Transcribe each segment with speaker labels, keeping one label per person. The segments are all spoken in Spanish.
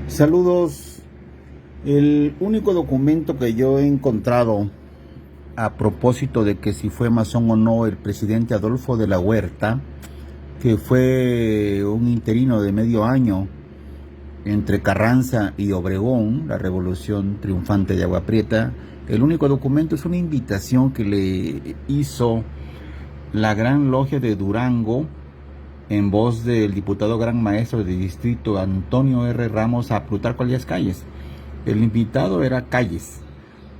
Speaker 1: Saludos. El único documento que yo he encontrado a propósito de que si fue masón o no el presidente Adolfo de la Huerta, que fue un interino de medio año entre Carranza y Obregón, la revolución triunfante de Agua Prieta, el único documento es una invitación que le hizo la Gran Logia de Durango en voz del diputado gran maestro de distrito Antonio R. Ramos a Plutarco Elías Calles. El invitado era Calles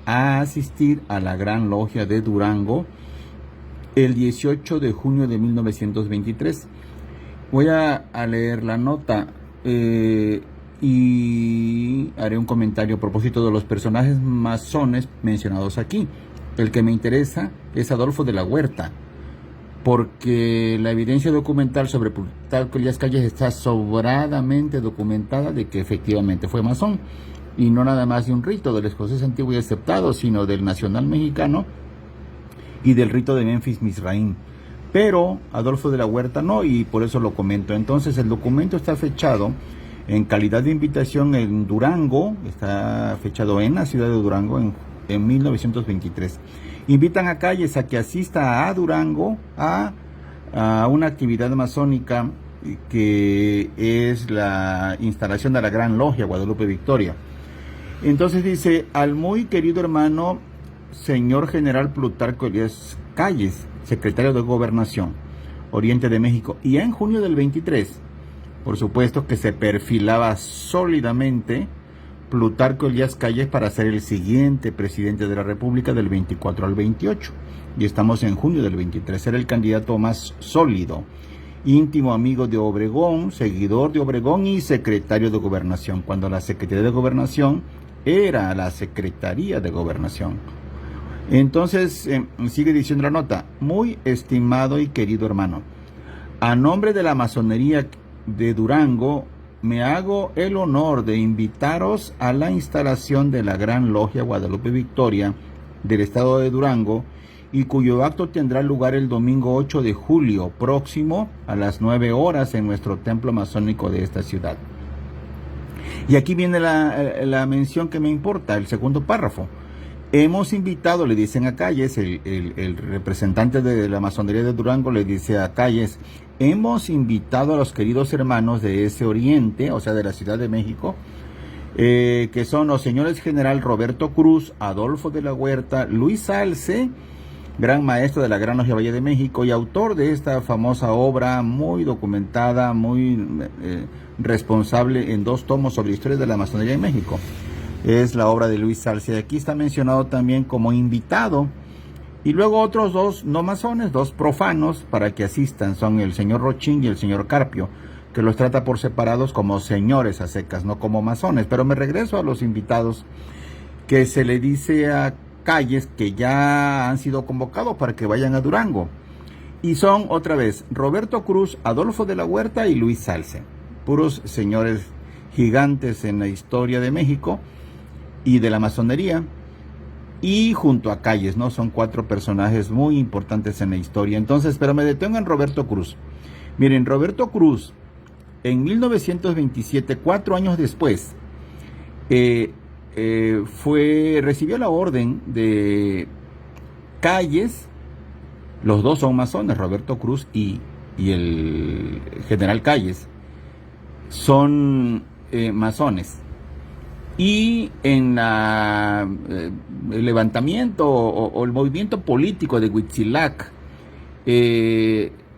Speaker 1: a asistir a la Gran Logia de Durango el 18 de junio de 1923. Voy a leer la nota y haré un comentario a propósito de los personajes masones mencionados aquí. El que me interesa es Adolfo de la Huerta, porque la evidencia documental sobre Plutarco Elías Calles está sobradamente documentada de que efectivamente fue masón, y no nada más de un rito del escocés antiguo y aceptado, sino del nacional mexicano y del rito de Memphis Misraim. Pero Adolfo de la Huerta no, y por eso lo comento. Entonces el documento está fechado en calidad de invitación en Durango, está fechado en la ciudad de Durango en 1923. Invitan a Calles a que asista a Durango a una actividad masónica que es la instalación de la Gran Logia Guadalupe Victoria. Entonces dice: al muy querido hermano señor general Plutarco Elías Calles, secretario de Gobernación, Oriente de México, y en junio del 23, por supuesto que se perfilaba sólidamente Plutarco Elías Calles para ser el siguiente presidente de la República del 24 al 28. Y estamos en junio del 23. Era el candidato más sólido, íntimo amigo de Obregón, seguidor de Obregón y secretario de Gobernación, cuando la Secretaría de Gobernación era la Secretaría de Gobernación. Entonces, sigue diciendo la nota: muy estimado y querido hermano, a nombre de la masonería de Durango, me hago el honor de invitaros a la instalación de la Gran Logia Guadalupe Victoria del estado de Durango, y cuyo acto tendrá lugar el domingo 8 de julio próximo a las 9 horas en nuestro templo masónico de esta ciudad. Y aquí viene la mención que me importa, el segundo párrafo. Hemos invitado, le dicen a Calles, el representante de la masonería de Durango le dice a Calles: hemos invitado a los queridos hermanos de ese oriente, o sea, de la Ciudad de México, que son los señores general Roberto Cruz, Adolfo de la Huerta, Luis Salce, gran maestro de la Gran Logia Valle de México y autor de esta famosa obra muy documentada, muy responsable en 2 tomos sobre la historia de la masonería en México. Es la obra de Luis Salce. Aquí está mencionado también como invitado. Y luego otros 2 no masones, 2 profanos para que asistan, son el señor Rochín y el señor Carpio, que los trata por separados como señores a secas, no como masones. Pero me regreso a los invitados, que se le dice a Calles que ya han sido convocados para que vayan a Durango. Y son otra vez Roberto Cruz, Adolfo de la Huerta y Luis Salce, puros señores gigantes en la historia de México y de la masonería. Y junto a Calles, ¿no? Son 4 personajes muy importantes en la historia. Entonces, pero me detengo en Roberto Cruz. Miren, Roberto Cruz, en 1927, 4 años después, recibió la orden de Calles. Los 2 son masones, Roberto Cruz y el general Calles. Son masones. Y en el levantamiento o el movimiento político de Huitzilac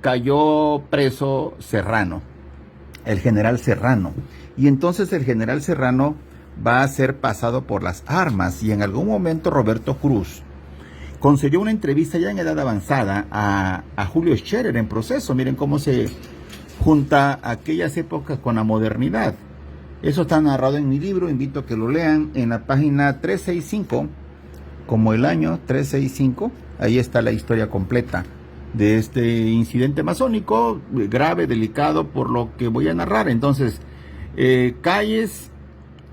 Speaker 1: cayó preso Serrano, el general Serrano. Y entonces el general Serrano va a ser pasado por las armas, y en algún momento Roberto Cruz concedió una entrevista ya en edad avanzada a Julio Scherer en Proceso. Miren cómo se junta aquellas épocas con la modernidad. Eso está narrado en mi libro, invito a que lo lean en la página 365, como el año 365, ahí está la historia completa de este incidente masónico, grave, delicado, por lo que voy a narrar. Entonces, Calles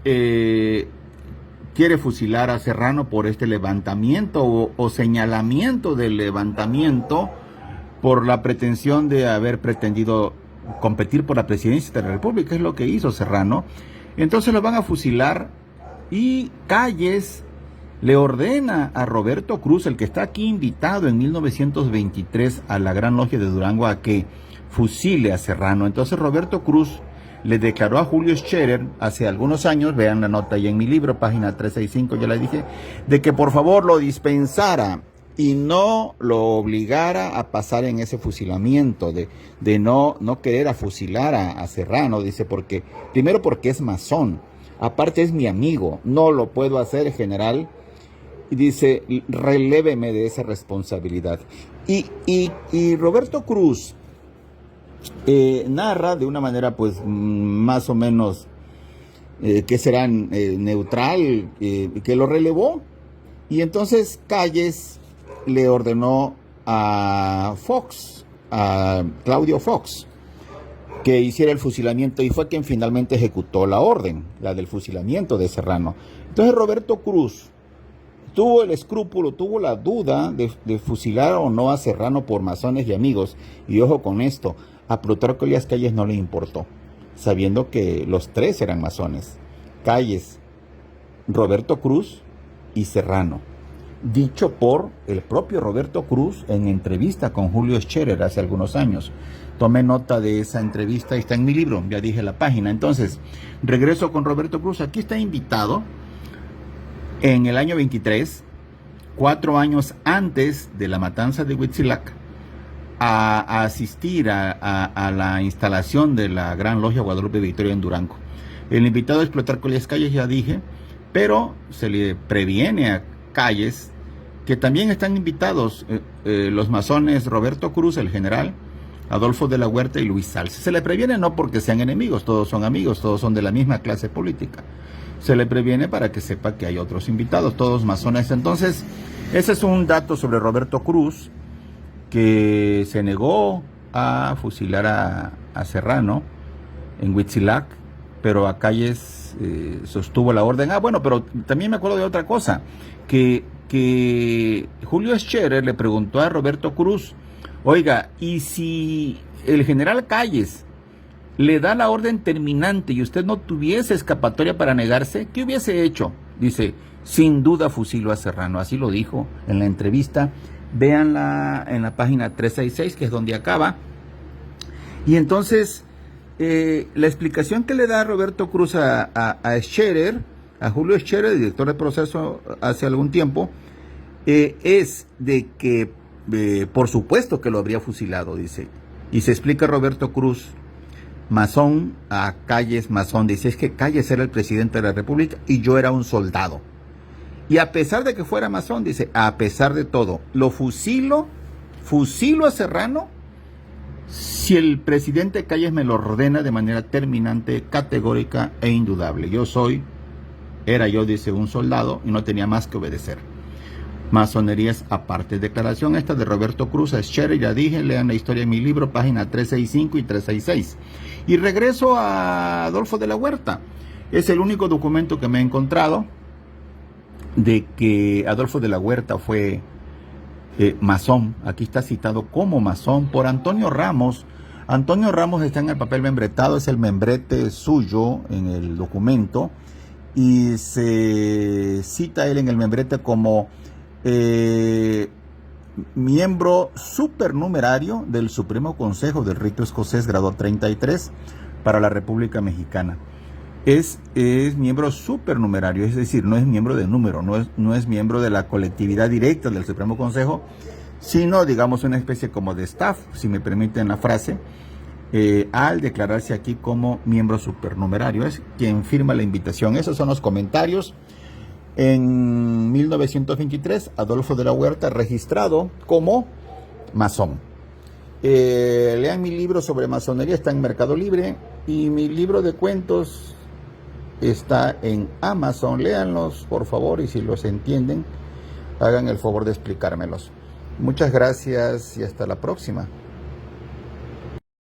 Speaker 1: quiere fusilar a Serrano por este levantamiento o señalamiento del levantamiento por la pretensión de haber pretendido competir por la presidencia de la República. Es lo que hizo Serrano. Entonces lo van a fusilar y Calles le ordena a Roberto Cruz, el que está aquí invitado en 1923 a la Gran Logia de Durango, a que fusile a Serrano. Entonces Roberto Cruz le declaró a Julio Scherer hace algunos años, vean la nota ahí en mi libro, página 365, ya la dije, de que por favor lo dispensara y no lo obligara a pasar en ese fusilamiento, de no querer a fusilar a Serrano, dice, primero porque es masón, aparte es mi amigo, no lo puedo hacer, general, y dice, reléveme de esa responsabilidad. Y Roberto Cruz narra de una manera pues más o menos que será neutral, que lo relevó, y entonces Calles le ordenó a Claudio Fox, que hiciera el fusilamiento, y fue quien finalmente ejecutó la orden, la del fusilamiento de Serrano. Entonces Roberto Cruz tuvo el escrúpulo, tuvo la duda de fusilar o no a Serrano por masones y amigos. Y ojo con esto, a Plutarco Elías Calles no le importó, sabiendo que los tres eran masones: Calles, Roberto Cruz y Serrano. Dicho por el propio Roberto Cruz en entrevista con Julio Scherer hace algunos años. Tomé nota de esa entrevista, está en mi libro, ya dije la página. Entonces, regreso con Roberto Cruz. Aquí está invitado en el año 23, 4 años antes de la matanza de Huitzilac, a asistir a la instalación de la Gran Logia Guadalupe Victoria en Durango. El invitado es Plutarco Elías Calles, ya dije, pero se le previene a Calles que también están invitados los masones Roberto Cruz, el general, Adolfo de la Huerta y Luis Salce. Se le previene no porque sean enemigos, todos son amigos, todos son de la misma clase política. Se le previene para que sepa que hay otros invitados, todos masones. Entonces, ese es un dato sobre Roberto Cruz, que se negó a fusilar a Serrano en Huitzilac, pero a Calles sostuvo la orden. Bueno, pero también me acuerdo de otra cosa, que Julio Scherer le preguntó a Roberto Cruz, oiga, ¿y si el general Calles le da la orden terminante y usted no tuviese escapatoria para negarse, qué hubiese hecho? Dice, sin duda fusilo a Serrano. Así lo dijo en la entrevista. Véanla en la página 366, que es donde acaba. Y entonces, la explicación que le da Roberto Cruz a Scherer, a Julio Scherer, director de proceso hace algún tiempo, es de que, por supuesto que lo habría fusilado, dice. Y se explica Roberto Cruz, masón, a Calles, masón. Dice, es que Calles era el presidente de la República y yo era un soldado. Y a pesar de que fuera masón, dice, a pesar de todo, lo fusilo a Serrano si el presidente Calles me lo ordena de manera terminante, categórica e indudable. Era yo, dice, un soldado y no tenía más que obedecer. Masonerías aparte. Declaración esta de Roberto Cruz a Scherer, ya dije, lean la historia en mi libro, página 365 y 366. Y regreso a Adolfo de la Huerta. Es el único documento que me he encontrado de que Adolfo de la Huerta fue masón. Aquí está citado como masón por Antonio Ramos. Antonio Ramos está en el papel membretado, es el membrete suyo en el documento, y se cita él en el membrete como miembro supernumerario del Supremo Consejo del Rito Escocés, grado 33, para la República Mexicana. Es miembro supernumerario, es decir, no es miembro de número, no es miembro de la colectividad directa del Supremo Consejo, sino, digamos, una especie como de staff, si me permiten la frase, al declararse aquí como miembro supernumerario. Es quien firma la invitación. Esos son los comentarios. En 1923, Adolfo de la Huerta, registrado como masón. Lean mi libro sobre masonería, está en Mercado Libre, y mi libro de cuentos está en Amazon. Léanlos, por favor, y si los entienden, hagan el favor de explicármelos. Muchas gracias y hasta la próxima.